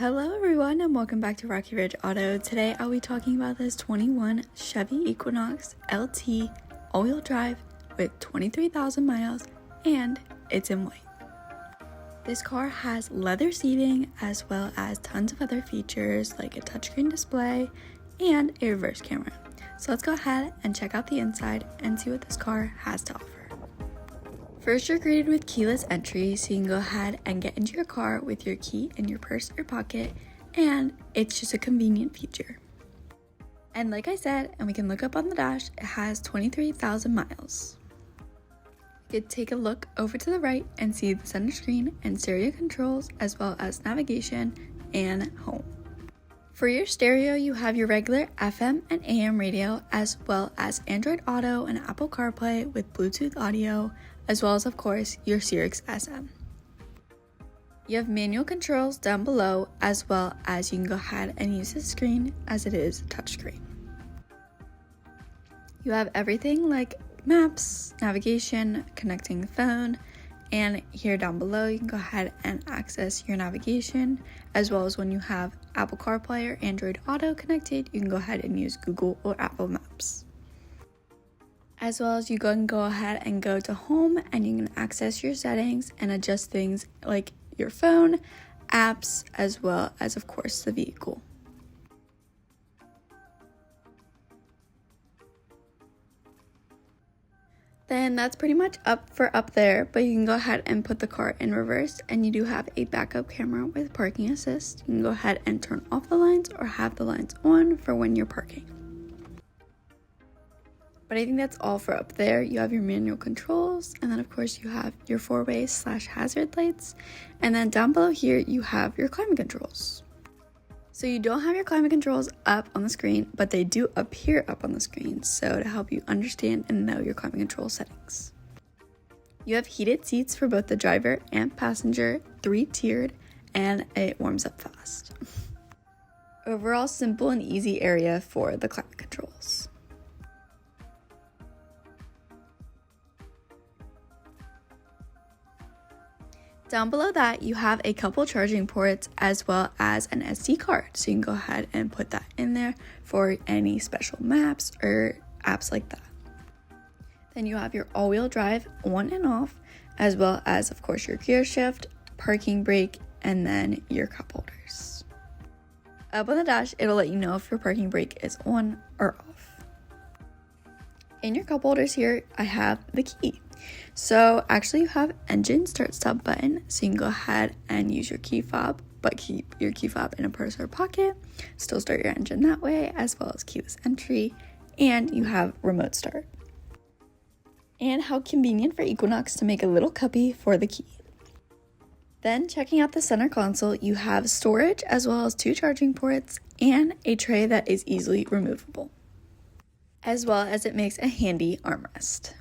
Hello everyone and welcome back to Rocky Ridge Auto. Today I'll be talking about this 21 Chevy Equinox LT all-wheel drive with 23,000 miles and it's in white. This car has leather seating as well as tons of other features like a touchscreen display and a reverse camera. So let's go ahead and check out the inside and see what this car has to offer. First, you're greeted with keyless entry, so you can go ahead and get into your car with your key in your purse or pocket, and it's just a convenient feature. And like I said, and we can look up on the dash, it has 23,000 miles. You could take a look over to the right and see the center screen and stereo controls, as well as navigation and home. For your stereo, you have your regular FM and AM radio, as well as Android Auto and Apple CarPlay with Bluetooth audio, as well as, of course, your Sirius XM. You have manual controls down below, as well as you can go ahead and use the screen as it is touchscreen. You have everything like maps, navigation, connecting the phone, and here down below you can go ahead and access your navigation, as well as when you have Apple CarPlay or Android Auto connected, you can go ahead and use Google or Apple Maps. As well as you can go ahead and go to home and you can access your settings and adjust things like your phone, apps, as well as, of course, the vehicle. Then that's pretty much up there, but you can go ahead and put the car in reverse, and you do have a backup camera with parking assist. You can go ahead and turn off the lights or have the lights on for when you're parking. But I think that's all for up there. You have your manual controls, and then of course you have your four-way / hazard lights, and then down below here you have your climate controls. So you don't have your climate controls up on the screen, but they do appear up on the screen, so to help you understand and know your climate control settings. You have heated seats for both the driver and passenger, 3-tiered, and it warms up fast. Overall, simple and easy area for the climate controls. Down below that, you have a couple charging ports as well as an SD card. So you can go ahead and put that in there for any special maps or apps like that. Then you have your all-wheel drive on and off, as well as, of course, your gear shift, parking brake, and then your cup holders. Up on the dash, it'll let you know if your parking brake is on or off. In your cup holders here, I have the key. So actually you have engine start stop button, so you can go ahead and use your key fob, but keep your key fob in a purse or pocket, still start your engine that way, as well as keyless entry, and you have remote start. And how convenient for Equinox to make a little cubby for the key. Then checking out the center console, you have storage as well as 2 charging ports and a tray that is easily removable, as well as it makes a handy armrest.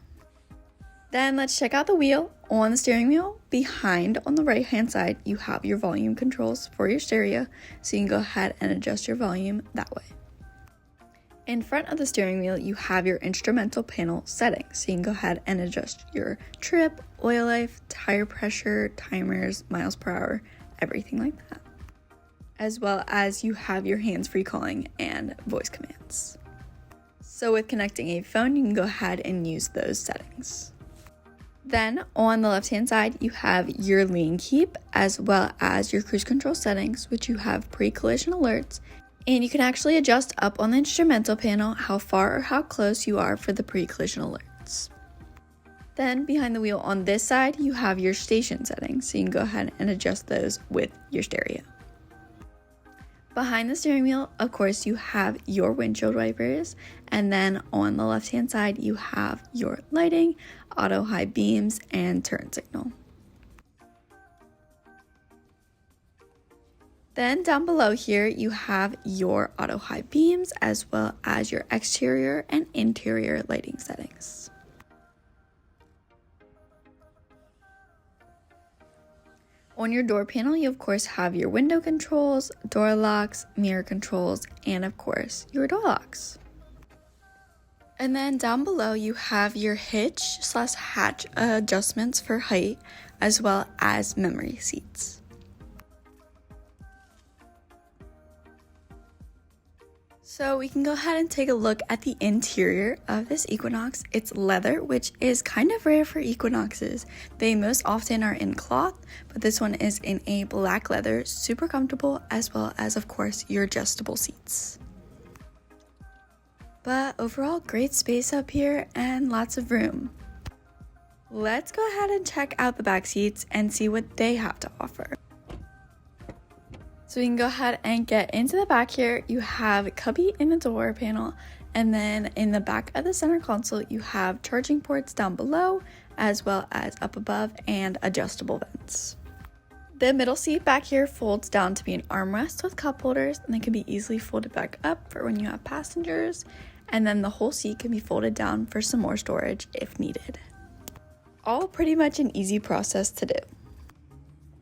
Then let's check out the wheel. On the steering wheel, behind on the right hand side, you have your volume controls for your stereo, so you can go ahead and adjust your volume that way. In front of the steering wheel, you have your instrumental panel settings, so you can go ahead and adjust your trip, oil life, tire pressure, timers, miles per hour, everything like that. As well as you have your hands-free calling and voice commands. So with connecting a phone, you can go ahead and use those settings. Then on the left hand side, you have your lane keep as well as your cruise control settings, which you have pre-collision alerts, and you can actually adjust up on the instrumental panel how far or how close you are for the pre-collision alerts. Then behind the wheel on this side, you have your station settings, so you can go ahead and adjust those with your stereo. Behind the steering wheel, of course, you have your windshield wipers, and then on the left-hand side, you have your lighting, auto high beams, and turn signal. Then down below here, you have your auto high beams, as well as your exterior and interior lighting settings. On your door panel, you of course have your window controls, door locks, mirror controls, and of course your door locks. And then down below you have your hitch/hatch adjustments for height, as well as memory seats. So we can go ahead and take a look at the interior of this Equinox. It's leather, which is kind of rare for Equinoxes. They most often are in cloth, but this one is in a black leather, super comfortable, as well as, of course, your adjustable seats. But overall, great space up here and lots of room. Let's go ahead and check out the back seats and see what they have to offer. So we can go ahead and get into the back here. You have a cubby in the door panel, and then in the back of the center console, you have charging ports down below, as well as up above, and adjustable vents. The middle seat back here folds down to be an armrest with cup holders, and they can be easily folded back up for when you have passengers, and then the whole seat can be folded down for some more storage if needed. All pretty much an easy process to do.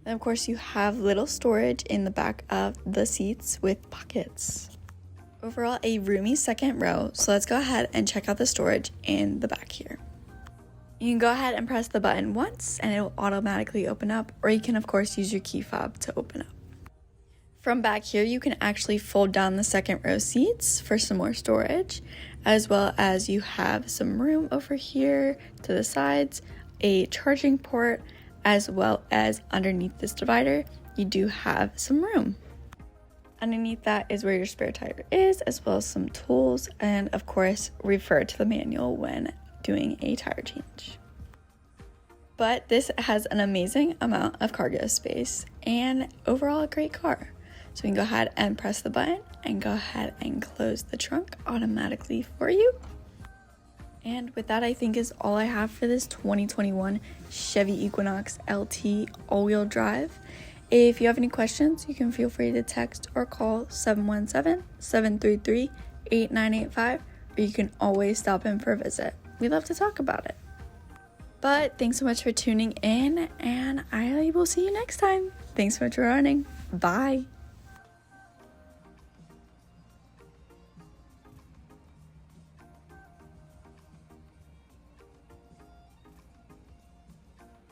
And of course, you have little storage in the back of the seats with pockets. Overall, a roomy second row, so let's go ahead and check out the storage in the back here. You can go ahead and press the button once and it will automatically open up, or you can of course use your key fob to open up. From back here, you can actually fold down the second row seats for some more storage, as well as you have some room over here to the sides, a charging port, as well as underneath this divider, you do have some room. Underneath that is where your spare tire is, as well as some tools, and of course, refer to the manual when doing a tire change. But this has an amazing amount of cargo space, and overall a great car. So we can go ahead and press the button, and go ahead and close the trunk automatically for you. And with that, I think is all I have for this 2021 Chevy Equinox LT all-wheel drive. If you have any questions, you can feel free to text or call 717-733-8985, or you can always stop in for a visit. We'd love to talk about it. But thanks so much for tuning in, and I will see you next time. Thanks so much for running. Bye.